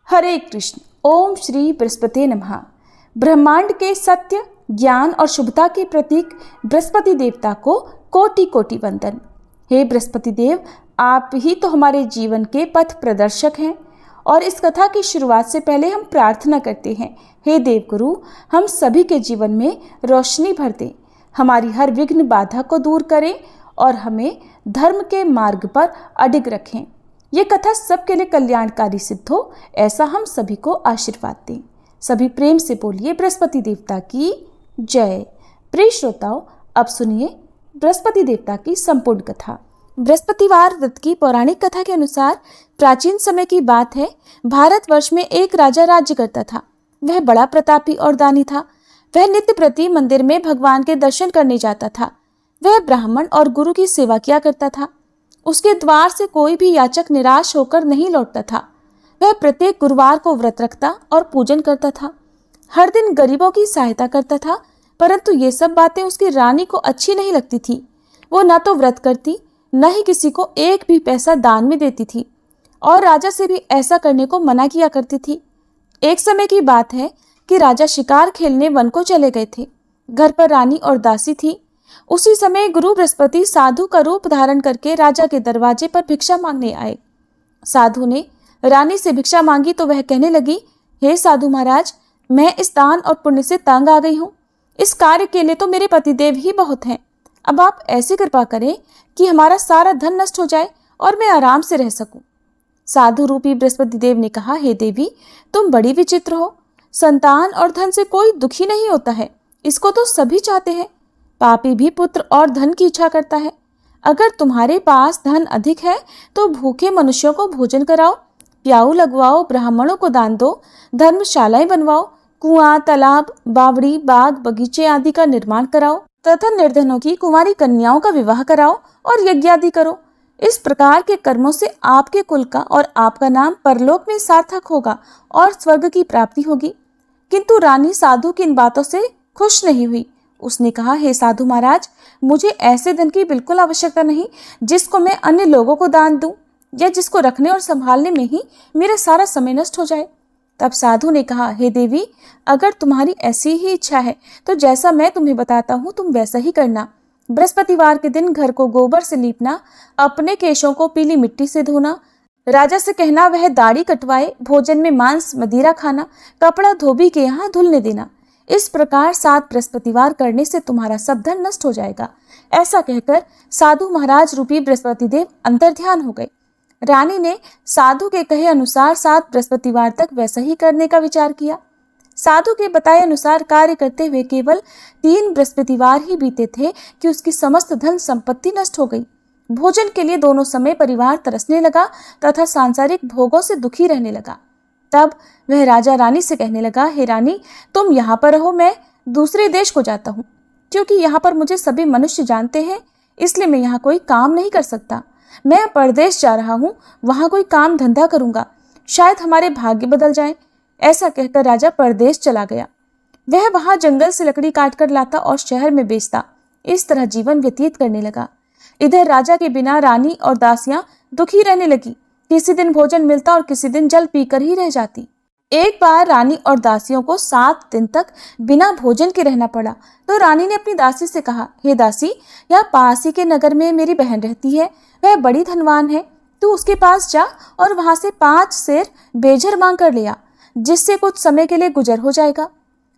हरे कृष्ण। ओम श्री बृहस्पति नमः। ब्रह्मांड के सत्य, ज्ञान और शुभता के प्रतीक बृहस्पति देवता को कोटि कोटि वंदन। हे बृहस्पति देव, आप ही तो हमारे जीवन के पथ प्रदर्शक हैं। और इस कथा की शुरुआत से पहले हम प्रार्थना करते हैं, हे देवगुरु, हम सभी के जीवन में रोशनी भर दें, हमारी हर विघ्न बाधा को दूर करें और हमें धर्म के मार्ग पर अडिग रखें। ये कथा सबके लिए कल्याणकारी सिद्ध हो, ऐसा हम सभी को आशीर्वाद दें। सभी प्रेम से बोलिए बृहस्पति देवता की जय। प्रिय श्रोताओं, अब सुनिए बृहस्पति देवता की संपूर्ण कथा। बृहस्पतिवार व्रत की पौराणिक कथा के अनुसार प्राचीन समय की बात है। भारतवर्ष में एक राजा राज्य करता था। वह बड़ा प्रतापी और दानी था। वह नित्य प्रति मंदिर में भगवान के दर्शन करने जाता था। वह ब्राह्मण और गुरु की सेवा किया करता था। उसके द्वार से कोई भी याचक निराश होकर नहीं लौटता था। वह प्रत्येक गुरुवार को व्रत रखता और पूजन करता था। हर दिन गरीबों की सहायता करता था, परंतु ये सब बातें उसकी रानी को अच्छी नहीं लगती थी। वो न तो व्रत करती, न ही किसी को एक भी पैसा दान में देती थी और राजा से भी ऐसा करने को मना किया करती थी। एक समय की बात है कि राजा शिकार खेलने वन को चले गए थे। घर पर रानी और दासी थी। उसी समय गुरु बृहस्पति साधु का रूप धारण करके राजा के दरवाजे पर भिक्षा मांगने आए। साधु ने रानी से भिक्षा मांगी तो वह कहने लगी, हे साधु महाराज, मैं इस दान और पुण्य से तंग आ गई हूँ। इस कार्य के लिए तो मेरे पतिदेव ही बहुत हैं। अब आप ऐसी कृपा करें कि हमारा सारा धन नष्ट हो जाए और मैं आराम से रह सकूं। साधु रूपी बृहस्पति देव ने कहा, हे देवी, तुम बड़ी विचित्र हो। संतान और धन से कोई दुखी नहीं होता है, इसको तो सभी चाहते हैं। पापी भी पुत्र और धन की इच्छा करता है। अगर तुम्हारे पास धन अधिक है तो भूखे मनुष्यों को भोजन कराओ, प्याऊ लगवाओ, ब्राह्मणों को दान दो, धर्मशालाएं बनवाओ, कुआं, तालाब, बावड़ी, बाग, बगीचे आदि का निर्माण कराओ तथा निर्धनों की कुंवारी कन्याओं का विवाह कराओ और यज्ञ आदि करो। इस प्रकार के कर्मों से आपके कुल का और आपका नाम परलोक में सार्थक होगा और स्वर्ग की प्राप्ति होगी। किंतु रानी साधु की इन बातों से खुश नहीं हुई। उसने कहा, हे साधु महाराज, मुझे ऐसे धन की बिल्कुल आवश्यकता नहीं जिसको मैं अन्य लोगों को दान दूं या जिसको रखने और संभालने में ही मेरा सारा समय नष्ट हो जाए। तब साधु ने कहा, हे देवी, अगर तुम्हारी ऐसी ही इच्छा है तो जैसा मैं तुम्हें बताता हूँ तुम वैसा ही करना। बृहस्पतिवार के दिन घर को गोबर से लीपना, अपने केशों को पीली मिट्टी से धोना, राजा से कहना वह दाढ़ी कटवाए, भोजन में मांस मदिरा खाना, कपड़ा धोबी के यहाँ धुलने देना। इस प्रकार 7 बृहस्पतिवार करने से तुम्हारा सब धन नष्ट हो जाएगा। ऐसा कहकर साधु महाराज रूपी बृहस्पति देव अंतर्ध्यान हो गए। रानी ने साधु के कहे अनुसार 7 बृहस्पतिवार तक वैसा ही करने का विचार किया। साधु के बताए अनुसार कार्य करते हुए केवल 3 बृहस्पतिवार ही बीते थे कि उसकी समस्त धन संपत्ति नष्ट हो गई। भोजन के लिए दोनों समय परिवार तरसने लगा तथा सांसारिक भोगों से दुखी रहने लगा। तब वह राजा रानी से कहने लगा, हे रानी, तुम यहाँ पर रहो, मैं दूसरे देश को जाता हूँ। क्योंकि यहाँ पर मुझे सभी मनुष्य जानते हैं, इसलिए मैं यहाँ कोई काम नहीं कर सकता। मैं परदेश जा रहा हूँ, वहाँ कोई काम धंधा करूँगा, शायद हमारे भाग्य बदल जाए। ऐसा कहकर राजा परदेश चला गया। वह वहाँ जंगल से लकड़ी काट कर लाता और शहर में बेचता। इस तरह जीवन व्यतीत करने लगा। इधर राजा के बिना रानी और दासियां दुखी रहने लगी। किसी दिन भोजन मिलता और किसी दिन जल पीकर ही रह जाती। एक बार रानी और दासियों को 7 दिन तक बिना भोजन के रहना पड़ा तो रानी ने अपनी दासी से कहा, हे दासी, यहाँ पास ही के नगर में मेरी बहन रहती है, वह बड़ी धनवान है। तू उसके पास जा और वहां से 5 सेर बेझर मांग कर ले आ, जिससे कुछ समय के लिए गुजर हो जाएगा।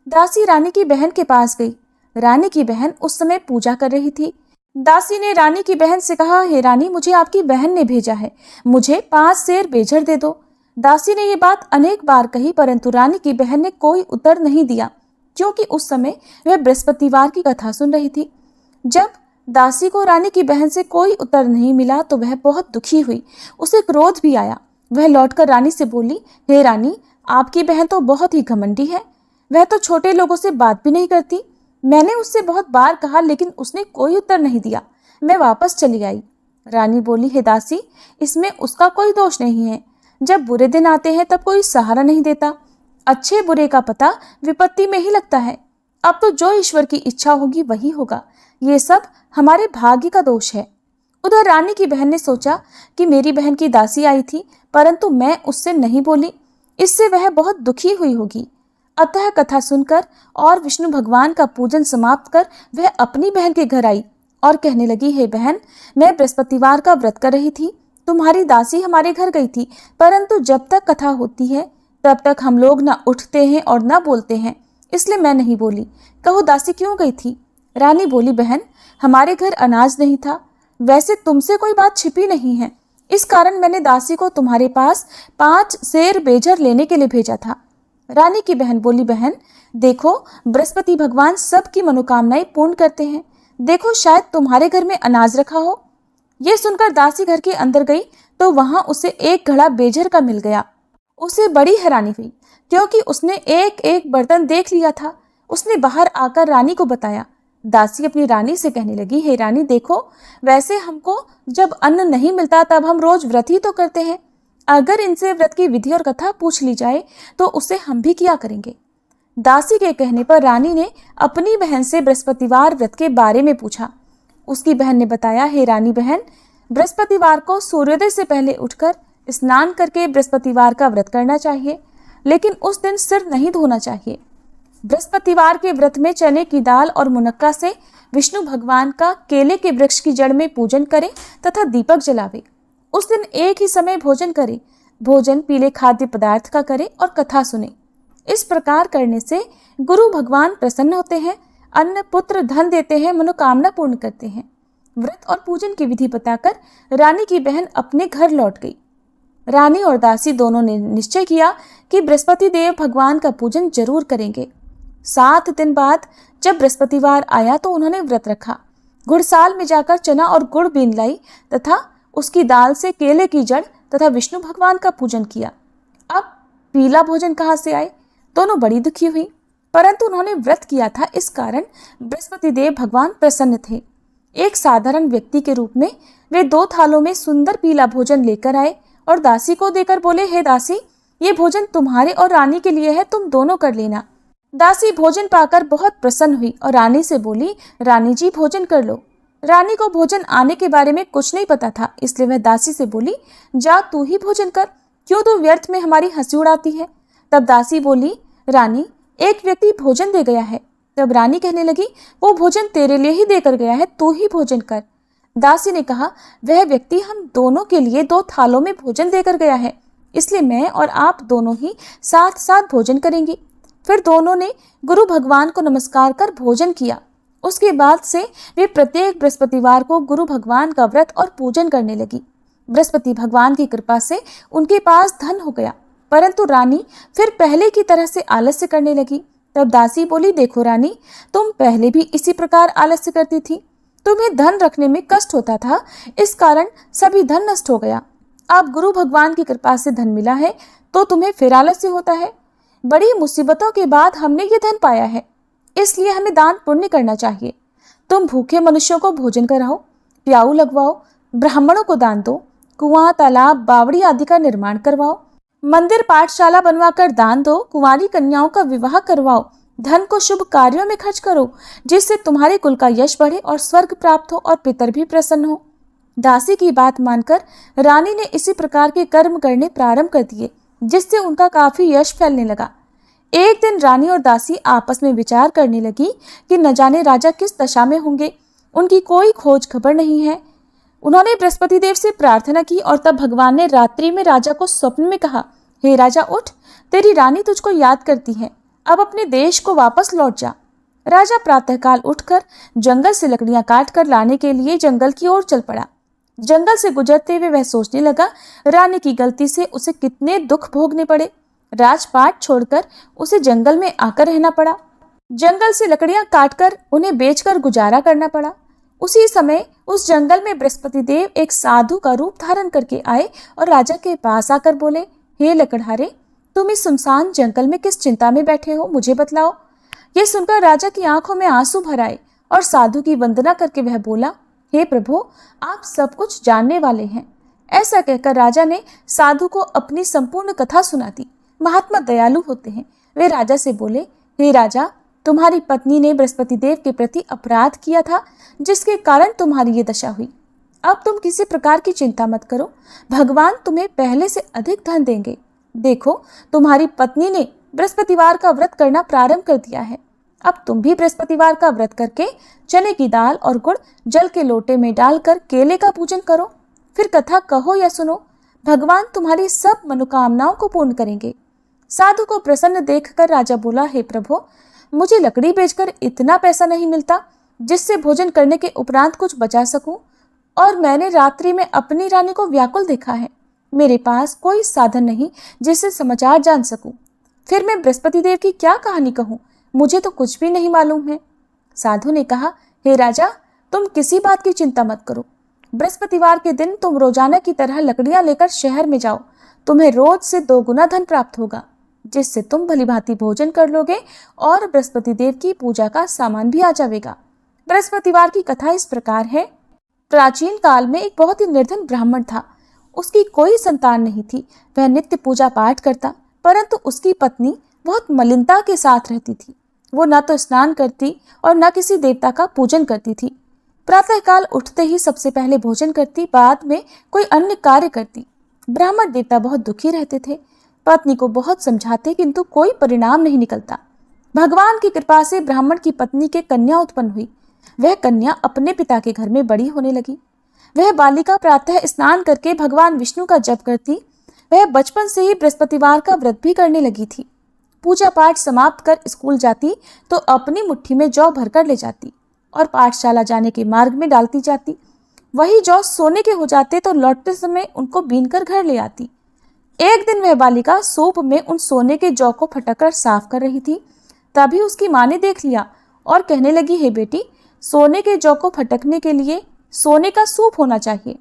दासी रानी की बहन के पास गई। रानी की बहन उस समय पूजा कर रही थी। दासी ने रानी की बहन से कहा, हे रानी, मुझे आपकी बहन ने भेजा है, मुझे 5 सेर बेझर दे दो। दासी ने ये बात अनेक बार कही, परंतु रानी की बहन ने कोई उत्तर नहीं दिया, क्योंकि उस समय वह बृहस्पतिवार की कथा सुन रही थी। जब दासी को रानी की बहन से कोई उत्तर नहीं मिला तो वह बहुत दुखी हुई। उसे क्रोध भी आया। वह लौटकर रानी से बोली, हे रानी, आपकी बहन तो बहुत ही घमंडी है। वह तो छोटे लोगों से बात भी नहीं करती। मैंने उससे बहुत बार कहा, लेकिन उसने कोई उत्तर नहीं दिया। मैं वापस चली आई। रानी बोली, हे दासी, इसमें उसका कोई दोष नहीं है। जब बुरे दिन आते हैं तब कोई सहारा नहीं देता। अच्छे बुरे का पता विपत्ति में ही लगता है। अब तो जो ईश्वर की इच्छा होगी वही होगा। ये सब हमारे भाग्य का दोष है। उधर रानी की बहन ने सोचा कि मेरी बहन की दासी आई थी, परंतु मैं उससे नहीं बोली। इससे वह बहुत दुखी हुई होगी। अतः कथा सुनकर और विष्णु भगवान का पूजन समाप्त कर वह अपनी बहन के घर आई और कहने लगी, हे बहन, मैं बृहस्पतिवार का व्रत कर रही थी। तुम्हारी दासी हमारे घर गई थी, परंतु जब तक कथा होती है तब तक हम लोग न उठते हैं और न बोलते हैं, इसलिए मैं नहीं बोली। कहो दासी क्यों गई थी? रानी बोली, बहन, हमारे घर अनाज नहीं था। वैसे तुमसे कोई बात छिपी नहीं है, इस कारण मैंने दासी को तुम्हारे पास 5 सेर बेजर लेने के लिए भेजा था। रानी की बहन बोली, बहन देखो, बृहस्पति भगवान सबकी मनोकामनाएं पूर्ण करते हैं। देखो, शायद तुम्हारे घर में अनाज रखा हो। ये सुनकर दासी घर के अंदर गई तो वहां उसे एक घड़ा बेजर का मिल गया। उसे बड़ी हैरानी हुई, क्योंकि उसने एक एक बर्तन देख लिया था। उसने बाहर आकर रानी को बताया। दासी अपनी रानी से कहने लगी, हे रानी देखो, वैसे हमको जब अन्न नहीं मिलता तब हम रोज व्रत ही तो करते हैं। अगर इनसे व्रत की विधि और कथा पूछ ली जाए तो उसे हम भी किया करेंगे। दासी के कहने पर रानी ने अपनी बहन से बृहस्पतिवार व्रत के बारे में पूछा। उसकी बहन ने बताया, हे रानी बहन, बृहस्पतिवार को सूर्योदय से पहले उठकर स्नान करके बृहस्पतिवार का व्रत करना चाहिए, लेकिन उस दिन सिर नहीं धोना चाहिए। बृहस्पतिवार के व्रत में चने की दाल और मुनक्का से विष्णु भगवान का केले के वृक्ष की जड़ में पूजन करें तथा दीपक जलावे। उस दिन एक ही समय भोजन करें। भोजन पीले खाद्य पदार्थ का करें और कथा सुने। इस प्रकार करने से गुरु भगवान प्रसन्न होते हैं, अन्न पुत्र धन देते हैं, मनोकामना पूर्ण करते हैं। व्रत और पूजन की विधि बताकर रानी की बहन अपने घर लौट गई। रानी और दासी दोनों ने निश्चय किया कि बृहस्पति देव भगवान का पूजन जरूर करेंगे। 7 दिन बाद जब बृहस्पतिवार आया तो उन्होंने व्रत रखा। घुड़साल में जाकर चना और गुड़ बीन लाई तथा उसकी दाल से केले की जड़ तथा विष्णु भगवान का पूजन किया। अब पीला भोजन कहाँ से आए? दोनों बड़ी दुखी हुई, परंतु उन्होंने व्रत किया था, इस कारण बृहस्पति देव भगवान प्रसन्न थे। एक साधारण व्यक्ति के रूप में वे 2 थालों में सुंदर पीला भोजन लेकर आए और दासी को देकर बोले, हे दासी, ये भोजन तुम्हारे और रानी के लिए है, तुम दोनों कर लेना। दासी भोजन पाकर बहुत प्रसन्न हुई और रानी से बोली, रानी जी भोजन कर लो। रानी को भोजन आने के बारे में कुछ नहीं पता था, इसलिए वह दासी से बोली, जा तू ही भोजन कर, क्यों तू व्यर्थ में हमारी हंसी उड़ाती है। तब दासी बोली, रानी, एक व्यक्ति भोजन दे गया है। तब रानी कहने लगी, वो भोजन तेरे लिए ही देकर गया है, तू ही भोजन कर। दासी ने कहा, वह व्यक्ति हम दोनों के लिए 2 थालों में भोजन देकर गया है, इसलिए मैं और आप दोनों ही साथ साथ भोजन करेंगी। फिर दोनों ने गुरु भगवान को नमस्कार कर भोजन किया। उसके बाद से वे प्रत्येक बृहस्पतिवार को गुरु भगवान का व्रत और पूजन करने लगी। बृहस्पति भगवान की कृपा से उनके पास धन हो गया, परंतु रानी फिर पहले की तरह से आलस्य करने लगी। तब दासी बोली, देखो रानी, तुम पहले भी इसी प्रकार आलस्य करती थी। तुम्हें धन रखने में कष्ट होता था, इस कारण सभी धन नष्ट हो गया। अब गुरु भगवान की कृपा से धन मिला है तो तुम्हें फिर आलस्य होता है। बड़ी मुसीबतों के बाद हमने ये धन पाया है, इसलिए हमें दान पुण्य करना चाहिए। तुम भूखे मनुष्यों को भोजन कराओ, प्याऊ लगवाओ, ब्राह्मणों को दान दो, कुआं, तालाब, बावड़ी आदि का निर्माण करवाओ, मंदिर पाठशाला बनवाकर दान दो, कुंवारी कन्याओं का विवाह करवाओ, धन को शुभ कार्यों में खर्च करो, जिससे तुम्हारे कुल का यश बढ़े और स्वर्ग प्राप्त हो और पितर भी प्रसन्न हो। दासी की बात मानकर रानी ने इसी प्रकार के कर्म करने प्रारंभ कर दिए, जिससे उनका काफी यश फैलने लगा। एक दिन रानी और दासी आपस में विचार करने लगी कि न जाने राजा किस दशा में होंगे, उनकी कोई खोज खबर नहीं है। उन्होंने बृहस्पति देव से प्रार्थना की और तब भगवान ने रात्रि में राजा को स्वप्न में कहा, हे राजा उठ, तेरी रानी तुझको याद करती है, अब अपने देश को वापस लौट जा। राजा प्रातःकाल उठकर जंगल से लकड़ियां काट कर लाने के लिए जंगल की ओर चल पड़ा। जंगल से गुजरते हुए वह सोचने लगा, रानी की गलती से उसे कितने दुख भोगने पड़े। राजपाट छोड़कर उसे जंगल में आकर रहना पड़ा। जंगल से लकड़ियां काटकर उन्हें बेचकर गुजारा करना पड़ा। उसी समय उस जंगल में बृहस्पति देव एक साधु का रूप धारण करके आए और राजा के पास आकर बोले, हे लकड़हारे, तुम इस सुनसान जंगल में किस चिंता में बैठे हो, मुझे बतलाओ। यह सुनकर राजा की आंखों में आंसू भर आए और साधु की वंदना करके वह बोला, हे प्रभु, आप सब कुछ जानने वाले हैं। ऐसा कहकर राजा ने साधु को अपनी संपूर्ण कथा सुना दी। महात्मा दयालु होते हैं। वे राजा से बोले, हे राजा, तुम्हारी पत्नी ने बृहस्पति देव के प्रति अपराध किया था, जिसके कारण तुम्हारी ये दशा हुई। अब तुम किसी प्रकार की चिंता मत करो, भगवान तुम्हें पहले से अधिक धन देंगे। देखो, तुम्हारी पत्नी ने बृहस्पतिवार का व्रत करना प्रारंभ कर दिया है। अब तुम भी बृहस्पतिवार का व्रत करके चने की दाल और गुड़ जल के लोटे में डालकर केले का पूजन करो। फिर कथा कहो या सुनो, भगवान तुम्हारी सब मनोकामनाओं को पूर्ण करेंगे। साधु को प्रसन्न देखकर राजा बोला, हे प्रभु, मुझे लकड़ी बेचकर इतना पैसा नहीं मिलता जिससे भोजन करने के उपरांत कुछ बचा सकूं, और मैंने रात्रि में अपनी रानी को व्याकुल देखा है। मेरे पास कोई साधन नहीं जिससे समाचार जान सकूं। फिर मैं बृहस्पति देव की क्या कहानी कहूं? मुझे तो कुछ भी नहीं मालूम है। साधु ने कहा, हे राजा, तुम किसी बात की चिंता मत करो। बृहस्पतिवार के दिन तुम रोजाना की तरह लकड़ियां लेकर शहर में जाओ। तुम्हें रोज से 2 गुना धन प्राप्त होगा, जिससे तुम भलीभांति भोजन कर लोगे और बृहस्पति देव की पूजा का सामान भी आ जाएगा। बृहस्पतिवार की कथा इस प्रकार है। प्राचीन काल में एक बहुत ही निर्धन ब्राह्मण था। उसकी कोई संतान नहीं थी। वह नित्य पूजा पाठ करता, परंतु उसकी पत्नी बहुत मलिनता के साथ रहती थी। वो न तो स्नान करती और न किसी देवता का पूजन करती थी। प्रातःकाल उठते ही सबसे पहले भोजन करती, बाद में कोई अन्य कार्य करती। ब्राह्मण देवता बहुत दुखी रहते थे। पत्नी को बहुत समझाते, किंतु कोई परिणाम नहीं निकलता। भगवान की कृपा से ब्राह्मण की पत्नी के कन्या उत्पन्न हुई। वह कन्या अपने पिता के घर में बड़ी होने लगी। वह बालिका प्रातः स्नान करके भगवान विष्णु का जप करती। वह बचपन से ही बृहस्पतिवार का व्रत भी करने लगी थी। पूजा पाठ समाप्त कर स्कूल जाती तो अपनी मुट्ठी में जौ भरकर ले जाती और पाठशाला जाने के मार्ग में डालती जाती। वही जौ सोने के हो जाते तो लौटते समय उनको बीनकर घर ले आती। एक दिन वह बालिका सूप में उन सोने के जौ को फटककर साफ कर रही थी। तभी उसकी माँ ने देख लिया और कहने लगी, हे बेटी, सोने के जौ को फटकने के लिए सोने का सूप होना चाहिए।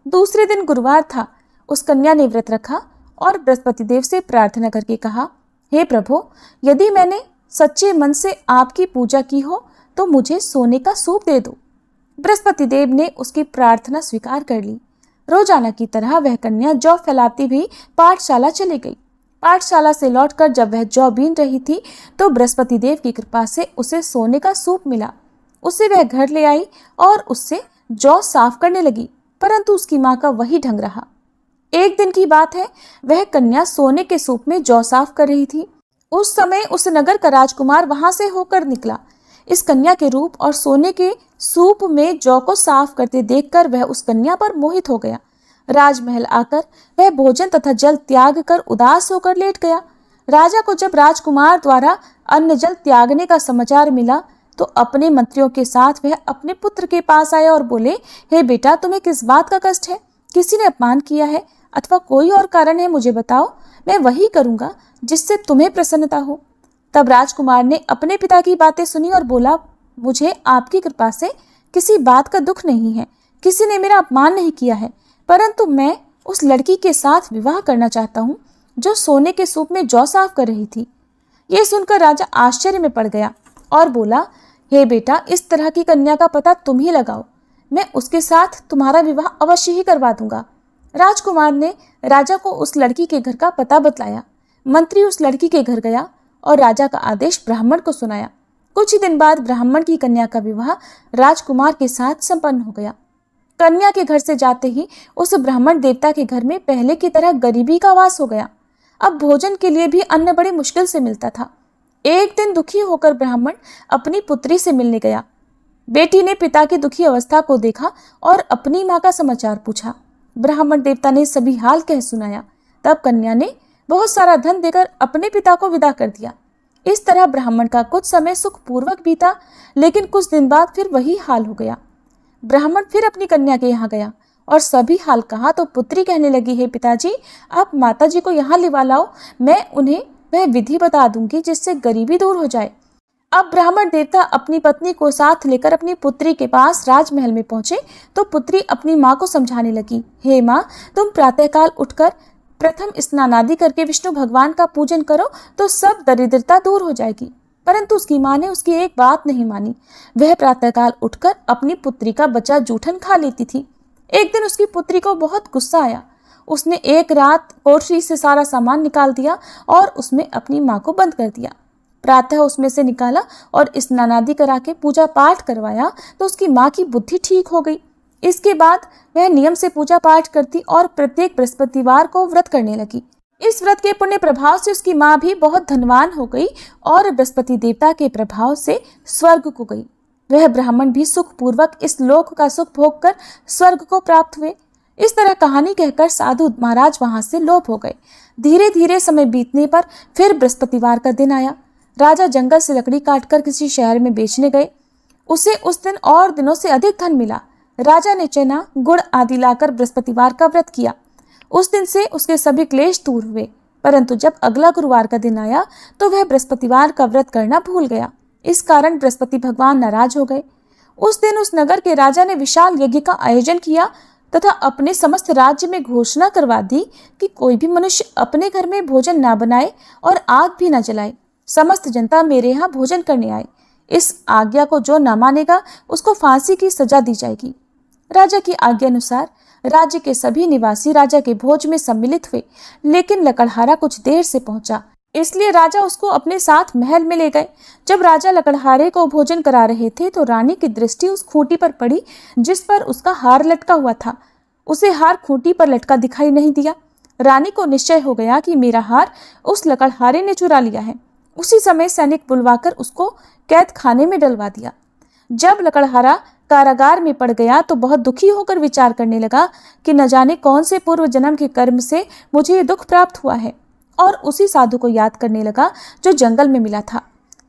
दूसरे दिन गुरुवार था। उस कन्या ने व्रत रखा और बृहस्पति देव से प्रार्थना करके कहा, हे प्रभु, यदि मैंने सच्चे मन से आपकी पूजा की हो तो मुझे सोने का सूप दे दो। बृहस्पति देव ने उसकी प्रार्थना स्वीकार कर ली। रोजाना की तरह वह कन्या जौ फैलाती हुई पाठशाला चली गई। पाठशाला से लौटकर जब वह जौ बीन रही थी तो बृहस्पति देव की कृपा से उसे सोने का सूप मिला। उसे वह घर ले आई और उससे जौ साफ करने लगी, परंतु उसकी माँ का वही ढंग रहा। एक दिन की बात है, वह कन्या सोने के सूप में जौ साफ कर रही थी। उस समय उस नगर का राजकुमार वहां से होकर निकला। इस कन्या के रूप और सोने के सूप में जौ को साफ करते देखकर वह उस कन्या पर मोहित हो गया। राजमहल आकर वह भोजन तथा जल त्याग कर उदास होकर लेट गया। राजा को जब राजकुमार द्वारा अन्न जल त्यागने का समाचार मिला तो अपने मंत्रियों के साथ वह अपने पुत्र के पास आया और बोले, हे बेटा, तुम्हें किस बात का कष्ट है? किसी ने अपमान किया है अथवा कोई और कारण है? मुझे बताओ, मैं वही करूंगा जिससे तुम्हें प्रसन्नता हो। तब राजकुमार ने अपने पिता की बातें सुनी और बोला, मुझे आपकी कृपा से किसी बात का दुख नहीं है। किसी ने मेरा अपमान नहीं किया है, परंतु मैं उस लड़की के साथ विवाह करना चाहता हूँ जो सोने के सूप में जौ साफ कर रही थी। ये सुनकर राजा आश्चर्य में पड़ गया और बोला, हे बेटा, इस तरह की कन्या का पता तुम ही लगाओ। मैं उसके साथ तुम्हारा विवाह अवश्य ही करवा दूंगा। राजकुमार ने राजा को उस लड़की के घर का पता बतलाया। मंत्री उस लड़की के घर गया और राजा का आदेश ब्राह्मण को सुनाया। कुछ ही दिन बाद ब्राह्मण की कन्या का विवाह राजकुमार के साथ संपन्न हो गया। कन्या के घर से जाते ही उस ब्राह्मण देवता के घर में पहले की तरह गरीबी का वास हो गया। अब भोजन के लिए भी अन्न बड़े मुश्किल से मिलता था। एक दिन दुखी होकर ब्राह्मण अपनी पुत्री से मिलने गया। बेटी ने पिता की दुखी अवस्था को देखा और अपनी माँ का समाचार पूछा। ब्राह्मण देवता ने सभी हाल कह सुनाया। तब कन्या ने बहुत सारा धन देकर अपने पिता को विदा कर दिया। इस तरह ब्राह्मण का कुछ समय सुखपूर्वक बीता, लेकिन कुछ दिन बाद फिर वही हाल हो गया। ब्राह्मण फिर अपनी कन्या के यहाँ गया और सभी हाल कहा तो पुत्री कहने लगी, हे पिताजी, आप माताजी को यहाँ लिवा लाओ, मैं उन्हें वह विधि बता दूंगी जिससे गरीबी दूर हो जाए। अब ब्राह्मण देवता अपनी पत्नी को साथ लेकर अपनी पुत्री के पास राजमहल में पहुंचे तो पुत्री अपनी माँ को समझाने लगी, हे माँ, तुम प्रातःकाल उठकर प्रथम स्नानादि करके विष्णु भगवान का पूजन करो तो सब दरिद्रता दूर हो जाएगी। परंतु उसकी माँ ने उसकी एक बात नहीं मानी। वह प्रातःकाल उठकर अपनी पुत्री का बचा जूठन खा लेती थी। एक दिन उसकी पुत्री को बहुत गुस्सा आया। उसने एक रात कोठरी से सारा सामान निकाल दिया और उसमें अपनी माँ को बंद कर दिया। प्रातः उसमें से निकाला और स्नानादि करा के पूजा पाठ करवाया तो उसकी माँ की बुद्धि ठीक हो गई। इसके बाद वह नियम से पूजा पाठ करती और प्रत्येक बृहस्पतिवार को व्रत करने लगी। इस व्रत के पुण्य प्रभाव से उसकी माँ भी बहुत धनवान हो गई और बृहस्पति देवता के प्रभाव से स्वर्ग को गई। वह ब्राह्मण भी सुखपूर्वक इस लोक का सुख भोग कर स्वर्ग को प्राप्त हुए। इस तरह कहानी कहकर साधु महाराज वहां से लोप हो गए। धीरे धीरे समय बीतने पर फिर बृहस्पतिवार का दिन आया। राजा जंगल से लकड़ी काटकर किसी शहर में बेचने गए। उसे उस दिन और दिनों से अधिक धन मिला। राजा ने चना गुड़ आदि लाकर बृहस्पतिवार का व्रत किया। उस दिन से उसके सभी क्लेश दूर हुए। परंतु जब अगला गुरुवार का दिन आया तो वह बृहस्पतिवार का व्रत करना भूल गया। इस कारण बृहस्पति भगवान नाराज हो गए। उस दिन उस नगर के राजा ने विशाल यज्ञ का आयोजन किया तथा अपने समस्त राज्य में घोषणा करवा दी कि कोई भी मनुष्य अपने घर में भोजन ना बनाए और आग भी ना जलाए। समस्त जनता मेरे यहाँ भोजन करने आए। इस आज्ञा को जो न मानेगा उसको फांसी की सजा दी जाएगी। राजा की आज्ञा अनुसार राज्य के सभी निवासी राजा के भोज में सम्मिलित हुए, लेकिन लकड़हारा कुछ देर से पहुंचा, इसलिए राजा उसको अपने साथ महल में ले गए। जब राजा लकड़हारे को भोजन करा रहे थे तो रानी की दृष्टि उस खूंटी पर पड़ी जिस पर उसका हार लटका हुआ था। उसे हार खूंटी पर लटका दिखाई नहीं दिया। रानी को निश्चय हो गया कि मेरा हार उस लकड़हारे ने चुरा लिया है। उसी समय सैनिक बुलवाकर उसको कैद खाने में डलवा दिया। जब लकड़हारा कारागार में पड़ गया तो बहुत दुखी होकर विचार करने लगा कि न जाने कौन से पूर्व जन्म के कर्म से मुझे ये दुख प्राप्त हुआ है, और उसी साधु को याद करने लगा जो जंगल में मिला था।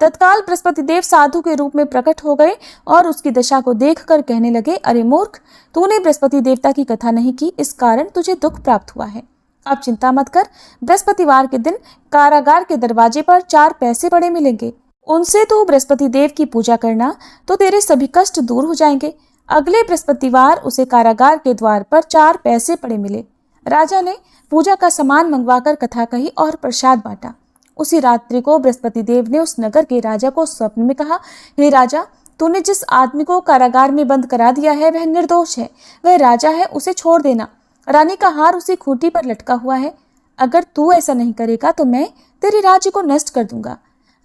तत्काल बृहस्पति देव साधु के रूप में प्रकट हो गए और उसकी दशा को देखकर कहने लगे, अरे मूर्ख, तूने बृहस्पति देवता की कथा नहीं की, इस कारण तुझे दुख प्राप्त हुआ है। अब चिंता मत कर, बृहस्पतिवार के दिन कारागार के दरवाजे पर 4 पैसे पड़े मिलेंगे। उनसे तो बृहस्पति देव की पूजा करना तो तेरे सभी कष्ट दूर हो जाएंगे। अगले बृहस्पतिवार उसे कारागार के द्वार पर 4 पैसे पड़े मिले। राजा ने पूजा का सामान मंगवाकर कथा कही और प्रसाद बांटा। उसी रात्रि को बृहस्पति देव ने उस नगर के राजा को स्वप्न में कहा, हे राजा, तूने जिस आदमी को कारागार में बंद करा दिया है वह निर्दोष है, वह राजा है, उसे छोड़ देना। रानी का हार उसी खूंटी पर लटका हुआ है। अगर तू ऐसा नहीं करेगा तो मैं तेरे राज्य को नष्ट कर दूंगा।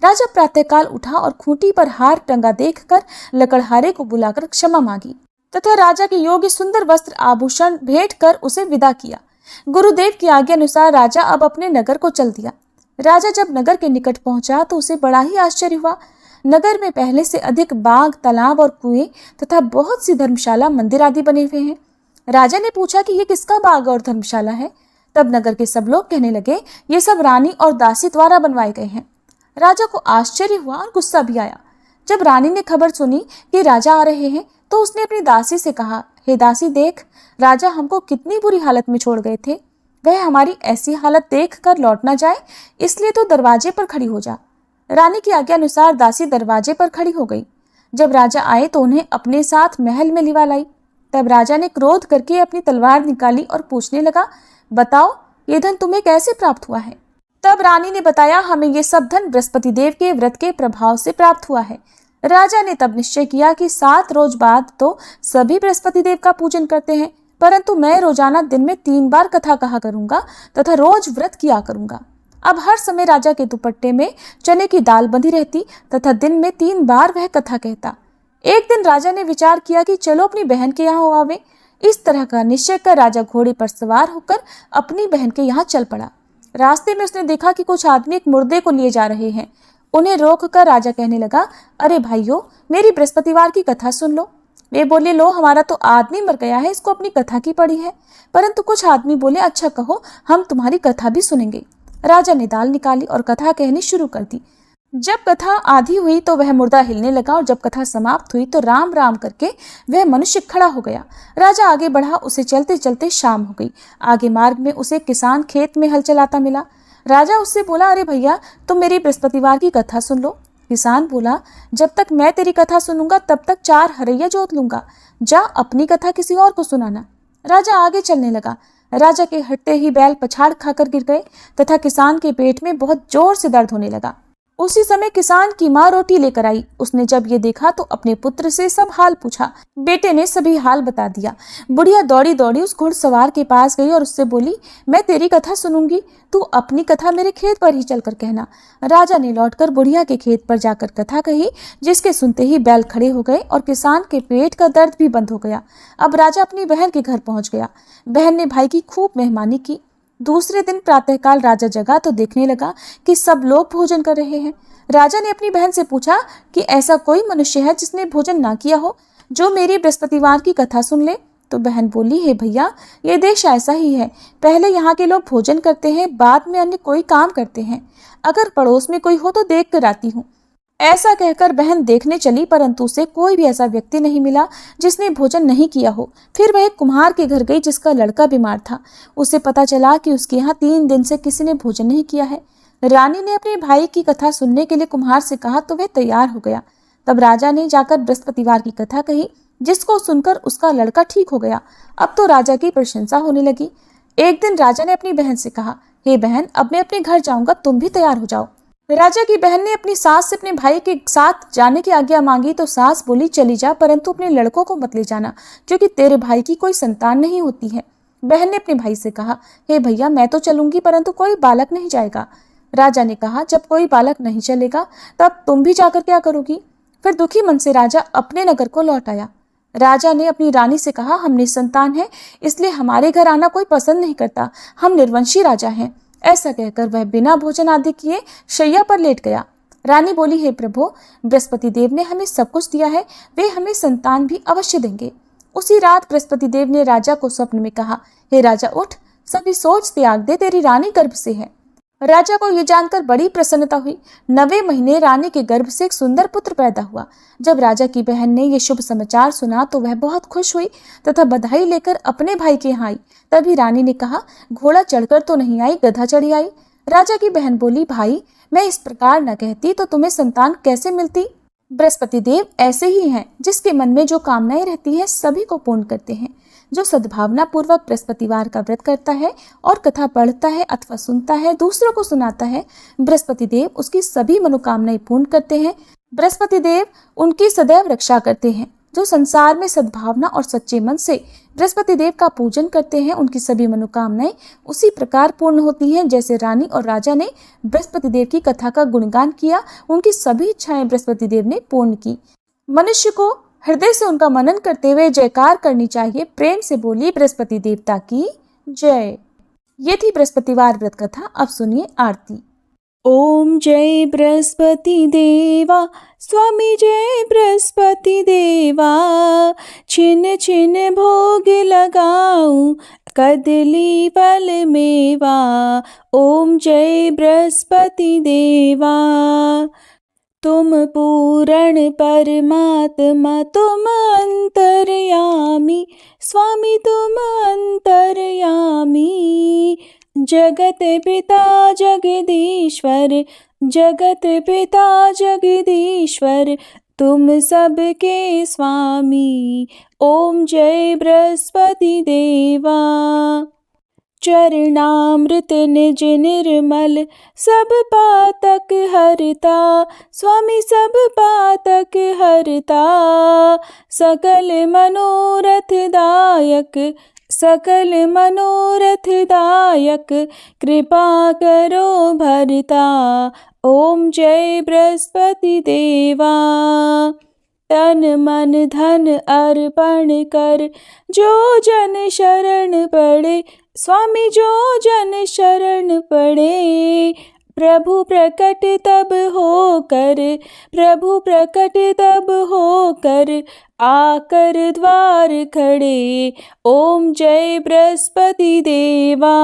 राजा प्रातःकाल उठा और खूंटी पर हार टंगा देखकर लकड़हारे को बुलाकर क्षमा मांगी तथा राजा के योग्य सुंदर वस्त्र आभूषण भेंट कर उसे विदा किया। गुरुदेव की आज्ञा अनुसार राजा अब अपने नगर को चल दिया। राजा जब नगर के निकट पहुंचा तो उसे बड़ा ही आश्चर्य हुआ। नगर में पहले से अधिक बाग, तालाब और कुएं तथा बहुत सी धर्मशाला, मंदिर आदि बने हुए हैं। राजा ने पूछा कि ये किसका बाग और धर्मशाला है? तब नगर के सब लोग कहने लगे, ये सब रानी और दासी द्वारा बनवाए गए हैं। राजा को आश्चर्य हुआ और गुस्सा भी आया। जब रानी ने खबर सुनी कि राजा आ रहे हैं तो उसने अपनी दासी से कहा, हे दासी, देख, राजा हमको कितनी बुरी हालत में छोड़ गए थे। वह हमारी ऐसी हालत देख कर लौट ना जाए, इसलिए तो दरवाजे पर खड़ी हो जा। रानी की आज्ञा अनुसार दासी दरवाजे पर खड़ी हो गई। जब राजा आए तो उन्हें अपने साथ महल में लिवा लाई। तब राजा ने क्रोध करके अपनी तलवार निकाली और पूछने लगा, बताओ, ये धन तुम्हें कैसे प्राप्त हुआ है? तब रानी ने बताया, हमें ये सब धन बृहस्पति देव के व्रत के प्रभाव से प्राप्त हुआ है। राजा ने तब निश्चय किया कि 7 रोज बाद तो सभी बृहस्पति देव का पूजन करते हैं, परंतु मैं रोजाना दिन में 3 बार कथा कहा करूंगा तथा रोज व्रत किया करूंगा। अब हर समय राजा के दुपट्टे में चने की दाल बंधी रहती तथा दिन में 3 बार वह कथा कहता। एक दिन राजा ने विचार किया कि चलो अपनी बहन के यहाँ आवे। इस तरह का निश्चय कर राजा घोड़े पर सवार होकर अपनी बहन के यहाँ चल पड़ा। रास्ते में उसने देखा कि कुछ आदमी एक मुर्दे को लिए जा रहे हैं। उन्हें रोककर राजा कहने लगा, अरे भाइयों, मेरी बृहस्पतिवार की कथा सुन लो। वे बोले, लो, हमारा तो आदमी मर गया है, इसको अपनी कथा की पड़ी है। परंतु कुछ आदमी बोले, अच्छा कहो, हम तुम्हारी कथा भी सुनेंगे। राजा ने दाल निकाली और कथा कहनी शुरू कर दी। जब कथा आधी हुई तो वह मुर्दा हिलने लगा और जब कथा समाप्त हुई तो राम राम करके वह मनुष्य खड़ा हो गया। राजा आगे बढ़ा, उसे चलते चलते शाम हो गई। आगे मार्ग में उसे किसान खेत में हल चलाता मिला। राजा उससे बोला, अरे भैया, तुम मेरी बृहस्पतिवार की कथा सुन लो। किसान बोला, जब तक मैं तेरी कथा सुनूंगा तब तक 4 हरैया जोत लूंगा। जा अपनी कथा किसी और को सुनाना। राजा आगे चलने लगा। राजा के हटते ही बैल पछाड़ खाकर गिर गए तथा किसान के पेट में बहुत जोर से दर्द होने लगा। उसी समय किसान की माँ रोटी लेकर आई। उसने जब ये देखा तो अपने पुत्र से सब हाल पूछा। बेटे ने सभी हाल बता दिया। बुढ़िया दौड़ी दौड़ी उस घुड़सवार के पास गई और उससे बोली, मैं तेरी कथा सुनूंगी, तू अपनी कथा मेरे खेत पर ही चलकर कहना। राजा ने लौटकर बुढ़िया के खेत पर जाकर कथा कही, जिसके सुनते ही बैल खड़े हो गए और किसान के पेट का दर्द भी बंद हो गया। अब राजा अपनी बहन के घर पहुंच गया। बहन ने भाई की खूब मेहमानी की। दूसरे दिन प्रातःकाल राजा जगा तो देखने लगा कि सब लोग भोजन कर रहे हैं। राजा ने अपनी बहन से पूछा कि ऐसा कोई मनुष्य है जिसने भोजन ना किया हो, जो मेरी बृहस्पतिवार की कथा सुन ले। तो बहन बोली, हे भैया, ये देश ऐसा ही है। पहले यहाँ के लोग भोजन करते हैं, बाद में अन्य कोई काम करते हैं। अगर पड़ोस में कोई हो तो देख कर आती हूँ। ऐसा कहकर बहन देखने चली, परंतु उसे कोई भी ऐसा व्यक्ति नहीं मिला जिसने भोजन नहीं किया हो। फिर वह एक कुम्हार के घर गई जिसका लड़का बीमार था। उसे पता चला कि उसके यहाँ 3 दिन से किसी ने भोजन नहीं किया है। रानी ने अपने भाई की कथा सुनने के लिए कुम्हार से कहा तो वह तैयार हो गया। तब राजा ने जाकर बृहस्पतिवार की कथा कही, जिसको सुनकर उसका लड़का ठीक हो गया। अब तो राजा की प्रशंसा होने लगी। एक दिन राजा ने अपनी बहन से कहा, हे बहन, अब मैं अपने घर जाऊंगा, तुम भी तैयार हो जाओ। राजा की बहन ने अपनी सास से अपने भाई के साथ जाने की आज्ञा मांगी तो सास बोली, चली जा, परंतु अपने लड़कों को मत ले जाना, क्योंकि तेरे भाई की कोई संतान नहीं होती है। बहन ने अपने भाई से कहा, हे भैया, मैं तो चलूंगी, परंतु कोई बालक नहीं जाएगा। राजा ने कहा, जब कोई बालक नहीं चलेगा तब तुम भी जाकर क्या करोगी। फिर दुखी मन से राजा अपने नगर को लौट आया। राजा ने अपनी रानी से कहा, हम निसंतान हैं, इसलिए हमारे घर आना कोई पसंद नहीं करता। हम निर्वंशी राजा हैं। ऐसा कहकर वह बिना भोजन आदि किए शैया पर लेट गया। रानी बोली, हे प्रभु, बृहस्पति देव ने हमें सब कुछ दिया है, वे हमें संतान भी अवश्य देंगे। उसी रात बृहस्पति देव ने राजा को स्वप्न में कहा, हे राजा, उठ, सभी सोच त्याग दे, तेरी रानी गर्भ से है। राजा को यह जानकर बड़ी प्रसन्नता हुई। 9वें महीने रानी के गर्भ से एक सुंदर पुत्र पैदा हुआ। जब राजा की बहन ने यह शुभ समाचार सुना तो वह बहुत खुश हुई तथा बधाई लेकर अपने भाई के यहाँ आई। तभी रानी ने कहा, घोड़ा चढ़कर तो नहीं आई, गधा चढ़ी आई। राजा की बहन बोली, भाई, मैं इस प्रकार न कहती तो तुम्हें संतान कैसे मिलती। बृहस्पति देव ऐसे ही हैं, जिसके मन में जो कामनाएं रहती है सभी को पूर्ण करते हैं। जो सद्भावना पूर्वक बृहस्पतिवार का व्रत करता है और कथा पढ़ता है अथवा सुनता है, दूसरों को सुनाता है, बृहस्पति देव उसकी सभी मनोकामनाएं पूर्ण करते हैं। बृहस्पति देव उनकी सदैव रक्षा करते हैं। जो संसार में सद्भावना और सच्चे मन से बृहस्पति देव का पूजन करते हैं, उनकी सभी मनोकामनाएं उसी प्रकार पूर्ण होती हैं जैसे रानी और राजा ने बृहस्पति देव की कथा का गुणगान किया, उनकी सभी इच्छाएं बृहस्पति देव ने पूर्ण की। मनुष्य को हृदय से उनका मनन करते हुए जयकार करनी चाहिए। प्रेम से बोलिए, बृहस्पति देवता की जय। ये थी बृहस्पतिवार व्रत कथा। अब सुनिए आरती। ओम जय बृहस्पति देवा, स्वामी जय बृहस्पति देवा। छिन छिन भोग लगाऊं, कदली फल मेवा। ओम जय बृहस्पति देवा। तुम पूर्ण परमात्मा, तुम अंतर्यामी, स्वामी तुम अंतर्यामी। जगत पिता जगदीश्वर, जगत पिता जगदीश्वर, तुम सबके स्वामी। ओम जय बृहस्पति देवा। चरणामृत निज निर्मल, सब पातक हरता, स्वामी सब पातक हरता। सकल मनोरथ दायक, सकल मनोरथ दायक, कृपा करो भरता। ओम जय बृहस्पति देवा। तन मन धन अर्पण कर, जो जन शरण पड़े, स्वामी जो जन शरण पड़े। प्रभु प्रकट तब होकर, प्रभु प्रकट तब होकर, आकर द्वार खड़े। ओम जय बृहस्पति देवा।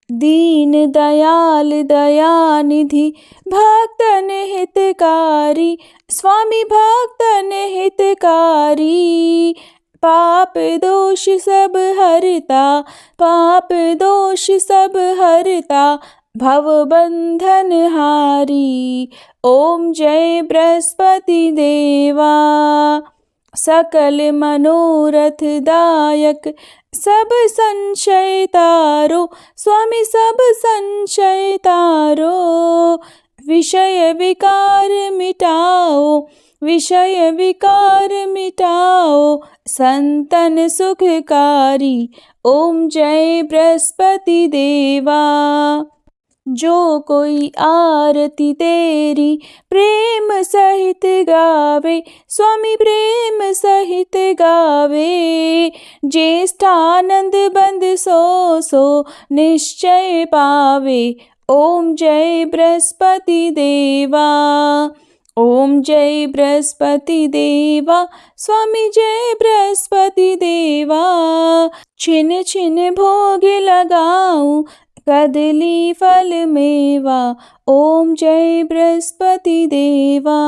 दीन दयाल दयानिधि, भक्तन हितकारी, स्वामी भक्तन हितकारी। पाप दोष सब हरता, पाप दोष सब हरता, भव बंधन हारी। ओम जय बृहस्पति देवा। सकल मनोरथ दायक, सब संशय तारो, स्वामी सब संशय तारो। विषय विकार मिटाओ, विषय विकार मिटाओ, संतन सुखकारी। ओम जय बृहस्पति देवा। जो कोई आरती तेरी प्रेम सहित गावे, स्वामी प्रेम सहित गावे। ज्येष्ठानंद बंद सो निश्चय पावे। ओम जय बृहस्पति देवा, ओम जय बृहस्पति देवा, स्वामी जय बृहस्पति देवा। छिन छिन भोग लगाऊं, कदली फल मेवा। ओम जय बृहस्पति देवा।